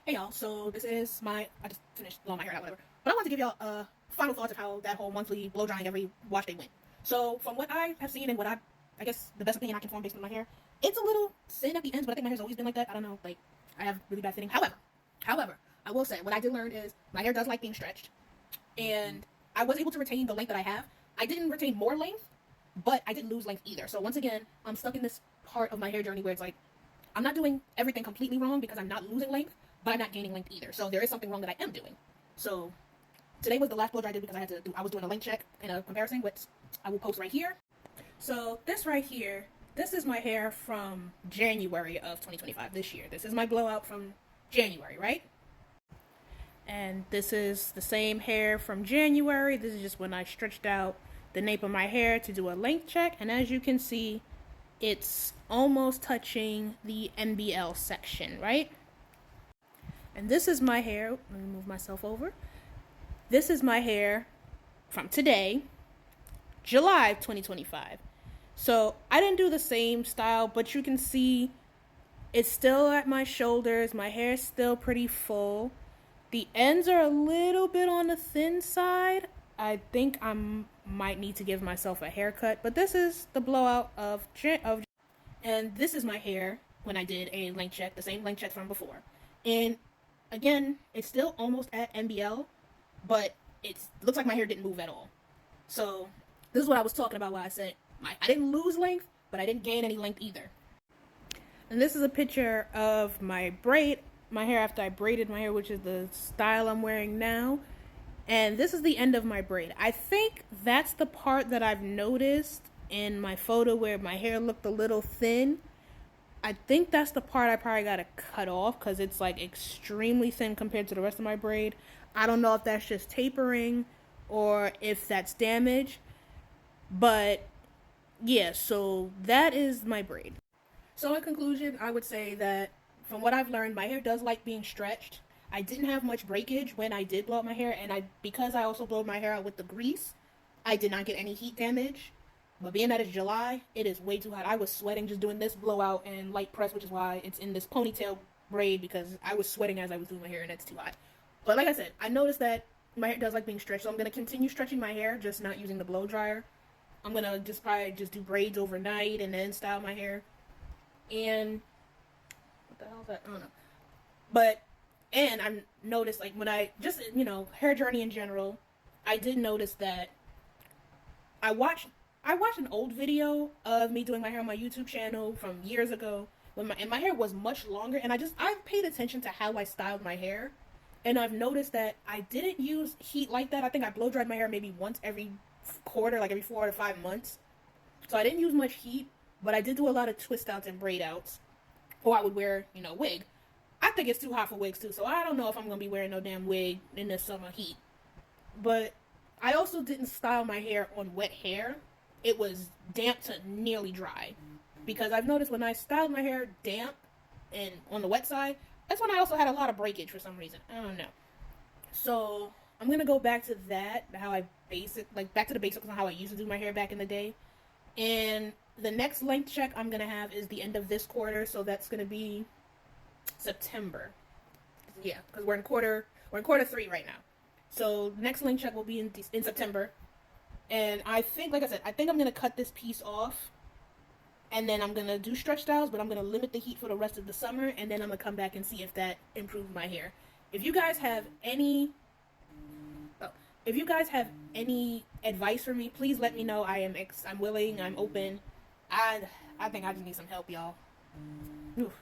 Hey y'all, so this is I just finished blowing my hair out, whatever. But I want to give y'all final thoughts of how that whole monthly blow drying every wash day went. So from what I have seen and what I guess the best opinion I can form based on my hair, it's a little thin at the ends, but I think my hair's always been like that. I don't know, like I have really bad fitting. However, I will say what I did learn is my hair does like being stretched, and I was able to retain the length that I have. I didn't retain more length, but I didn't lose length either. So once again, I'm stuck in this part of my hair journey where it's like I'm not doing everything completely wrong because I'm not losing length, but I'm not gaining length either. So there is something wrong that I am doing. So today was the last blow dry I did because I was doing a length check and a comparison, which I will post right here. So this right here, this is my hair from January of 2025, this year. This is my blowout from January, right? And this is the same hair from January. This is just when I stretched out the nape of my hair to do a length check. And as you can see, it's almost touching the NBL section, right? And this is my hair. Let me move myself over. This is my hair from today, July of 2025. So I didn't do the same style, but you can see it's still at my shoulders. My hair is still pretty full. The ends are a little bit on the thin side. I think I might need to give myself a haircut, but this is the blowout of and this is my hair when I did a length check, the same length check from before. And again, it's still almost at NBL, but it looks like my hair didn't move at all. So this is what I was talking about when I said I didn't lose length, but I didn't gain any length either. And this is a picture of my hair after I braided my hair, which is the style I'm wearing now. And this is the end of my braid. I think that's the part that I've noticed in my photo where my hair looked a little thin. I think that's the part I probably gotta cut off because it's like extremely thin compared to the rest of my braid. I don't know if that's just tapering or if that's damage. But yeah, so that is my braid. So in conclusion, I would say that from what I've learned, my hair does like being stretched. I didn't have much breakage when I did blow out my hair, and because I also blowed my hair out with the grease, I did not get any heat damage. But being that it's July, it is way too hot. I was sweating just doing this blowout and light press, which is why it's in this ponytail braid, because I was sweating as I was doing my hair and it's too hot. But like I said, I noticed that my hair does like being stretched, so I'm going to continue stretching my hair, just not using the blow dryer. I'm going to probably do braids overnight and then style my hair. And what the hell is that? I don't know. And I noticed, like, when I just, hair journey in general, I did notice that I watched an old video of me doing my hair on my YouTube channel from years ago when my hair was much longer, and I've paid attention to how I styled my hair, and I've noticed that I didn't use heat like that. I think I blow dried my hair maybe once every quarter, like every 4 to 5 months. So I didn't use much heat, but I did do a lot of twist outs and braid outs, or I would wear, a wig. I think it's too hot for wigs too, so I don't know if I'm gonna be wearing no damn wig in the summer heat. But I also didn't style my hair on wet hair. It was damp to nearly dry. Because I've noticed when I styled my hair damp and on the wet side, that's when I also had a lot of breakage for some reason. I don't know. So I'm gonna go back to that, back to the basics on how I used to do my hair back in the day. And the next length check I'm gonna have is the end of this quarter, so that's gonna be September. Yeah, because we're in quarter 3 right now. So next length check will be in September. And I think, like I said, I think I'm going to cut this piece off. And then I'm going to do stretch styles, but I'm going to limit the heat for the rest of the summer. And then I'm going to come back and see if that improves my hair. If you guys have any advice for me, please let me know. I'm willing, I'm open. I think I just need some help, y'all. Oof.